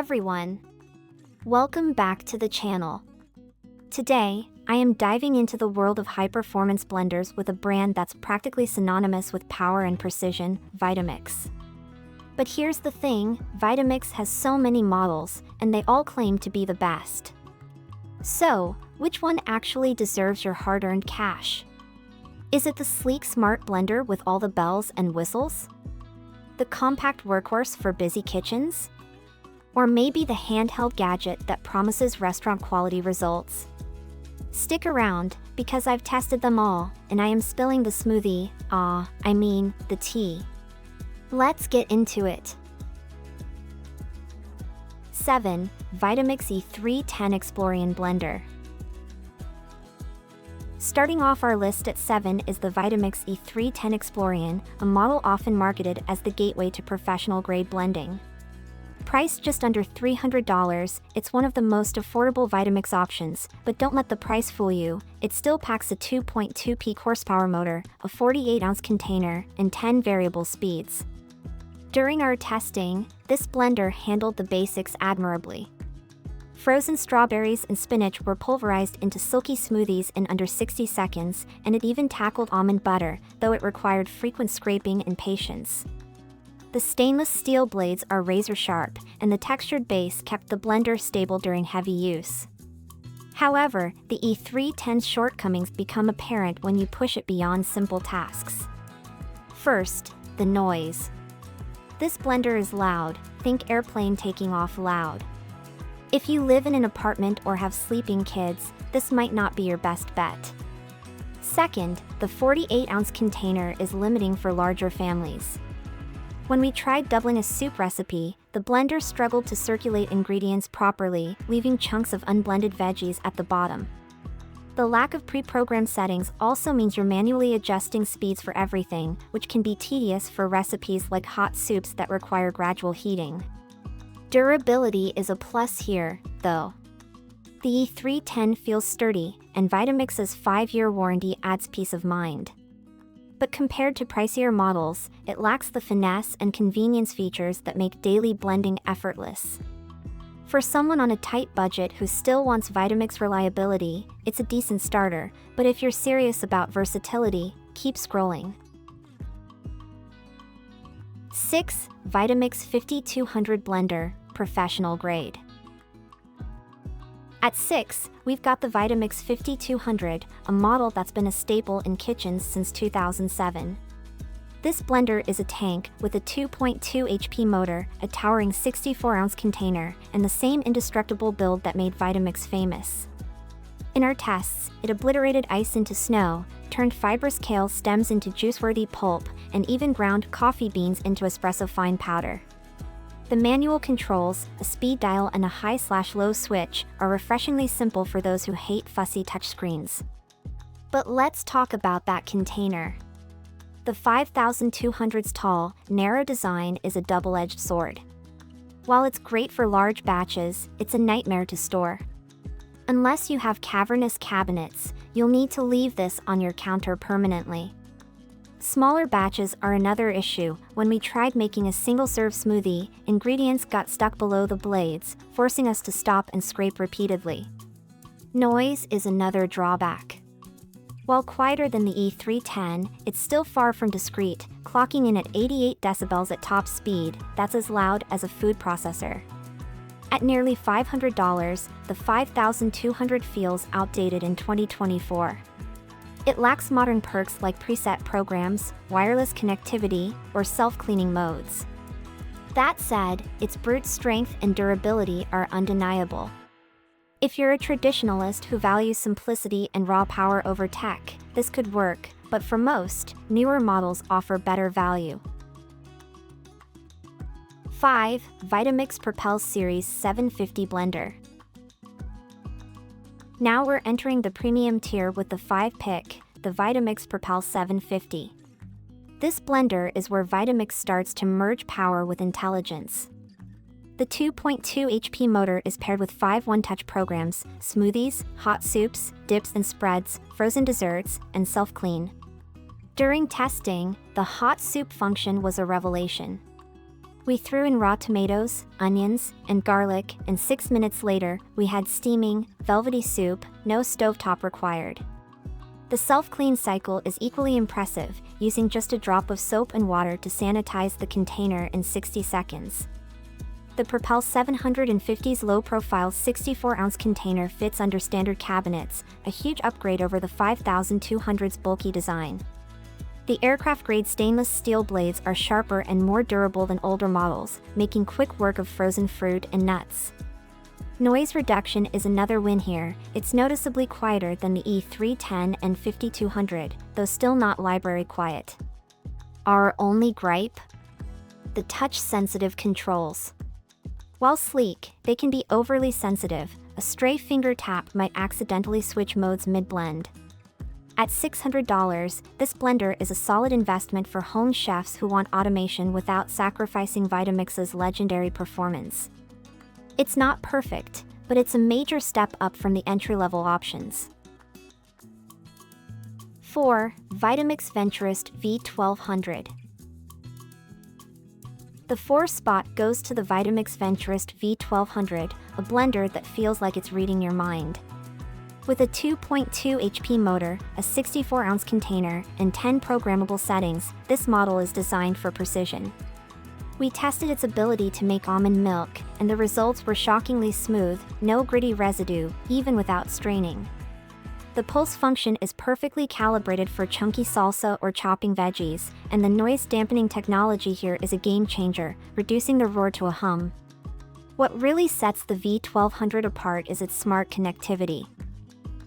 everyone! Welcome back to the channel. Today, I am diving into the world of high-performance blenders with a brand that's practically synonymous with power and precision, Vitamix. But here's the thing, Vitamix has so many models, and they all claim to be the best. So, which one actually deserves your hard-earned cash? Is it the sleek smart blender with all the bells and whistles? The compact workhorse for busy kitchens? Or maybe the handheld gadget that promises restaurant-quality results? Stick around, because I've tested them all, and I am spilling the smoothie, the tea. Let's get into it. 7. Vitamix E310 Explorian Blender. Starting off our list at 7 is the Vitamix E310 Explorian, a model often marketed as the gateway to professional-grade blending. Priced just under $300, it's one of the most affordable Vitamix options, but don't let the price fool you, it still packs a 2.2 peak horsepower motor, a 48-ounce container, and 10 variable speeds. During our testing, this blender handled the basics admirably. Frozen strawberries and spinach were pulverized into silky smoothies in under 60 seconds, and it even tackled almond butter, though it required frequent scraping and patience. The stainless steel blades are razor sharp, and the textured base kept the blender stable during heavy use. However, the E310's shortcomings become apparent when you push it beyond simple tasks. First, the noise. This blender is loud, think airplane taking off loud. If you live in an apartment or have sleeping kids, this might not be your best bet. Second, the 48-ounce container is limiting for larger families. When we tried doubling a soup recipe, the blender struggled to circulate ingredients properly, leaving chunks of unblended veggies at the bottom. The lack of pre-programmed settings also means you're manually adjusting speeds for everything, which can be tedious for recipes like hot soups that require gradual heating. Durability is a plus here, though. The E310 feels sturdy, and Vitamix's 5-year warranty adds peace of mind. But compared to pricier models, it lacks the finesse and convenience features that make daily blending effortless. For someone on a tight budget who still wants Vitamix reliability, it's a decent starter, but if you're serious about versatility, keep scrolling. 6. Vitamix 5200 Blender, Professional Grade. At 6, we've got the Vitamix 5200, a model that's been a staple in kitchens since 2007. This blender is a tank with a 2.2 HP motor, a towering 64-ounce container, and the same indestructible build that made Vitamix famous. In our tests, it obliterated ice into snow, turned fibrous kale stems into juice-worthy pulp, and even ground coffee beans into espresso fine powder. The manual controls, a speed dial and a high/low switch, are refreshingly simple for those who hate fussy touchscreens. But let's talk about that container. The 5200's tall, narrow design is a double-edged sword. While it's great for large batches, it's a nightmare to store. Unless you have cavernous cabinets, you'll need to leave this on your counter permanently. Smaller batches are another issue. When we tried making a single-serve smoothie, ingredients got stuck below the blades, forcing us to stop and scrape repeatedly. Noise is another drawback. While quieter than the E310, it's still far from discreet, clocking in at 88 decibels at top speed. That's as loud as a food processor. At nearly $500, the 5200 feels outdated in 2024. It lacks modern perks like preset programs, wireless connectivity, or self-cleaning modes. That said, its brute strength and durability are undeniable. If you're a traditionalist who values simplicity and raw power over tech, this could work, but for most, newer models offer better value. 5. Vitamix Propel Series 750 Blender. Now we're entering the premium tier with the 5-pick, the Vitamix Propel 750. This blender is where Vitamix starts to merge power with intelligence. The 2.2 HP motor is paired with 5 one-touch programs: smoothies, hot soups, dips and spreads, frozen desserts, and self-clean. During testing, the hot soup function was a revelation. We threw in raw tomatoes, onions, and garlic, and 6 minutes later, we had steaming, velvety soup, no stovetop required. The self-clean cycle is equally impressive, using just a drop of soap and water to sanitize the container in 60 seconds. The Propel 750's low-profile 64-ounce container fits under standard cabinets, a huge upgrade over the 5200's bulky design. The aircraft-grade stainless steel blades are sharper and more durable than older models, making quick work of frozen fruit and nuts. Noise reduction is another win here. It's noticeably quieter than the E310 and 5200, though still not library quiet. Our only gripe? The touch-sensitive controls. While sleek, they can be overly sensitive. A stray finger tap might accidentally switch modes mid-blend. At $600, this blender is a solid investment for home chefs who want automation without sacrificing Vitamix's legendary performance. It's not perfect, but it's a major step up from the entry-level options. 4. Vitamix Venturist V1200. The 4th spot goes to the Vitamix Venturist V1200, a blender that feels like it's reading your mind. With a 2.2 HP motor, a 64-ounce container, and 10 programmable settings, this model is designed for precision. We tested its ability to make almond milk, and the results were shockingly smooth, no gritty residue, even without straining. The pulse function is perfectly calibrated for chunky salsa or chopping veggies, and the noise-dampening technology here is a game-changer, reducing the roar to a hum. What really sets the V1200 apart is its smart connectivity.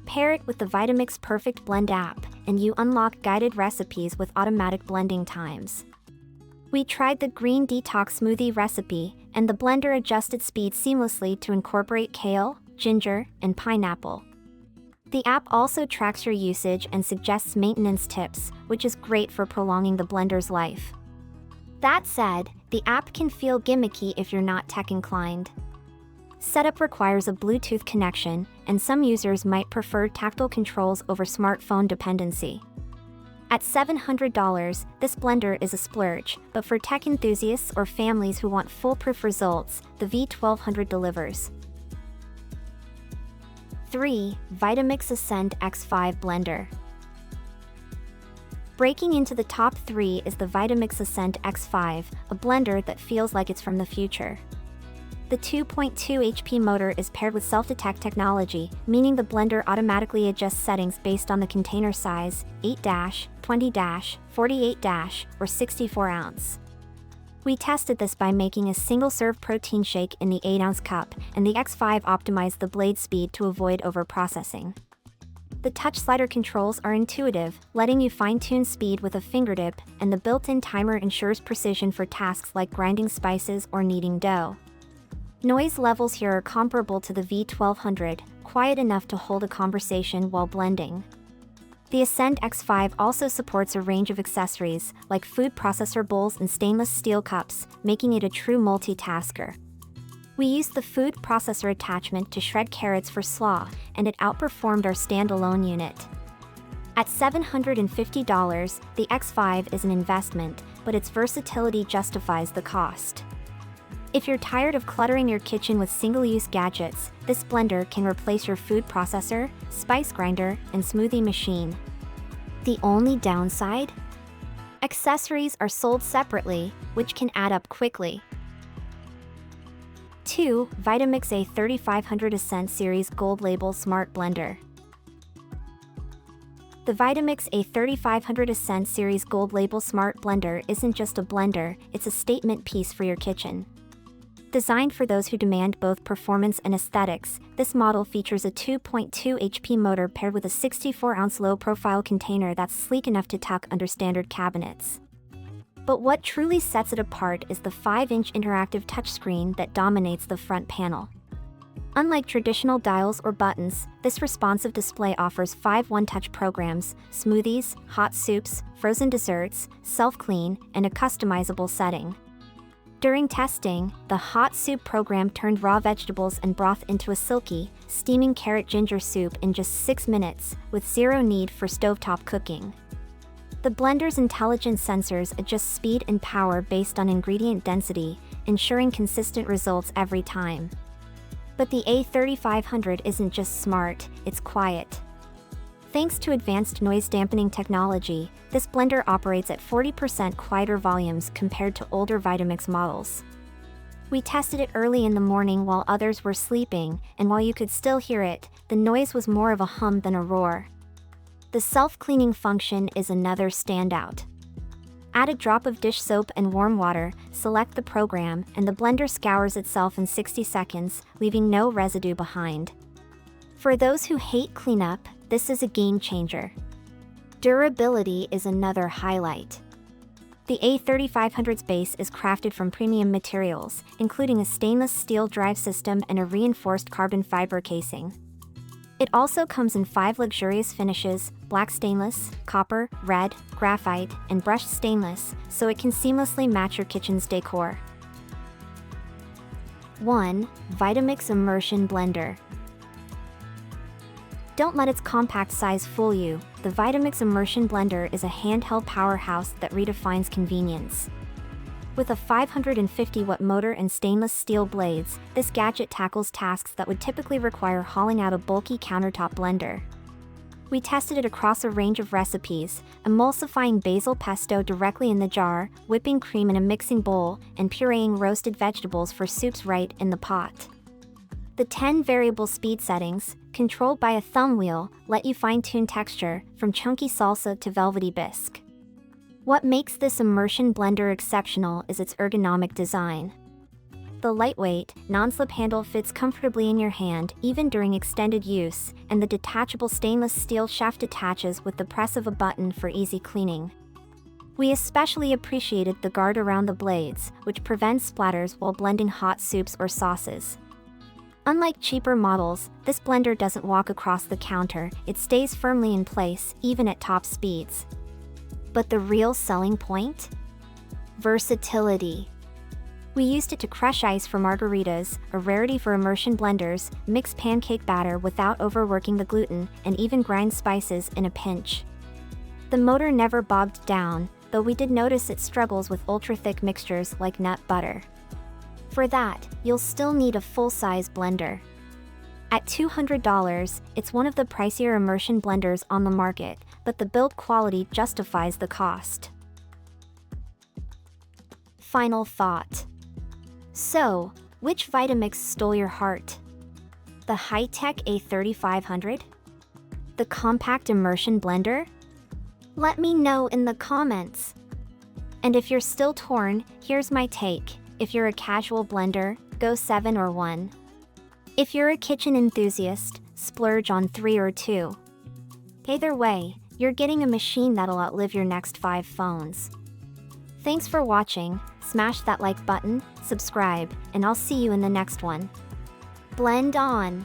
Pair it with the Vitamix Perfect Blend app, and you unlock guided recipes with automatic blending times. We tried the green detox smoothie recipe, and the blender adjusted speed seamlessly to incorporate kale, ginger, and pineapple. The app also tracks your usage and suggests maintenance tips, which is great for prolonging the blender's life. That said, the app can feel gimmicky if you're not tech-inclined. Setup requires a Bluetooth connection, and some users might prefer tactile controls over smartphone dependency. At $700, this blender is a splurge, but for tech enthusiasts or families who want foolproof results, the V1200 delivers. 3. Vitamix Ascent X5 Blender. Breaking into the top 3 is the Vitamix Ascent X5, a blender that feels like it's from the future. The 2.2 HP motor is paired with self-detect technology, meaning the blender automatically adjusts settings based on the container size, 8-, 20-, 48-, or 64-ounce. We tested this by making a single-serve protein shake in the 8-ounce cup, and the X5 optimized the blade speed to avoid overprocessing. The touch slider controls are intuitive, letting you fine-tune speed with a fingertip, and the built-in timer ensures precision for tasks like grinding spices or kneading dough. Noise levels here are comparable to the V1200, quiet enough to hold a conversation while blending. The Ascent X5 also supports a range of accessories, like food processor bowls and stainless steel cups, making it a true multitasker. We used the food processor attachment to shred carrots for slaw, and it outperformed our standalone unit. At $750, the X5 is an investment, but its versatility justifies the cost. If you're tired of cluttering your kitchen with single-use gadgets, this blender can replace your food processor, spice grinder, and smoothie machine. The only downside? Accessories are sold separately, which can add up quickly. 2. Vitamix A3500 Ascent Series Gold Label Smart Blender. The Vitamix A3500 Ascent Series Gold Label Smart Blender isn't just a blender, it's a statement piece for your kitchen. Designed for those who demand both performance and aesthetics, this model features a 2.2 HP motor paired with a 64-ounce low-profile container that's sleek enough to tuck under standard cabinets. But what truly sets it apart is the 5-inch interactive touchscreen that dominates the front panel. Unlike traditional dials or buttons, this responsive display offers 5 one-touch programs: smoothies, hot soups, frozen desserts, self-clean, and a customizable setting. During testing, the hot soup program turned raw vegetables and broth into a silky, steaming carrot ginger soup in just 6 minutes, with zero need for stovetop cooking. The blender's intelligent sensors adjust speed and power based on ingredient density, ensuring consistent results every time. But the A3500 isn't just smart, it's quiet. Thanks to advanced noise dampening technology, this blender operates at 40% quieter volumes compared to older Vitamix models. We tested it early in the morning while others were sleeping, and while you could still hear it, the noise was more of a hum than a roar. The self-cleaning function is another standout. Add a drop of dish soap and warm water, select the program, and the blender scours itself in 60 seconds, leaving no residue behind. For those who hate cleanup, this is a game changer. Durability is another highlight. The A3500's base is crafted from premium materials, including a stainless steel drive system and a reinforced carbon fiber casing. It also comes in 5 luxurious finishes: black stainless, copper, red, graphite, and brushed stainless, so it can seamlessly match your kitchen's decor. 1. Vitamix Immersion Blender. Don't let its compact size fool you. The Vitamix Immersion Blender is a handheld powerhouse that redefines convenience. With a 550-watt motor and stainless steel blades, this gadget tackles tasks that would typically require hauling out a bulky countertop blender. We tested it across a range of recipes, emulsifying basil pesto directly in the jar, whipping cream in a mixing bowl, and pureeing roasted vegetables for soups right in the pot. The 10 variable speed settings, controlled by a thumb wheel, let you fine-tune texture, from chunky salsa to velvety bisque. What makes this immersion blender exceptional is its ergonomic design. The lightweight, non-slip handle fits comfortably in your hand even during extended use, and the detachable stainless steel shaft detaches with the press of a button for easy cleaning. We especially appreciated the guard around the blades, which prevents splatters while blending hot soups or sauces. Unlike cheaper models, this blender doesn't walk across the counter, it stays firmly in place, even at top speeds. But the real selling point? Versatility. We used it to crush ice for margaritas, a rarity for immersion blenders, mix pancake batter without overworking the gluten, and even grind spices in a pinch. The motor never bogged down, though we did notice it struggles with ultra-thick mixtures like nut butter. For that, you'll still need a full-size blender. At $200, it's one of the pricier immersion blenders on the market, but the build quality justifies the cost. Final thought. So, which Vitamix stole your heart? The high-tech A3500? The compact immersion blender? Let me know in the comments. And if you're still torn, here's my take. If you're a casual blender, go 7 or 1. If you're a kitchen enthusiast, splurge on 3 or 2. Either way, you're getting a machine that'll outlive your next 5 phones. Thanks for watching, smash that like button, subscribe, and I'll see you in the next one. Blend on!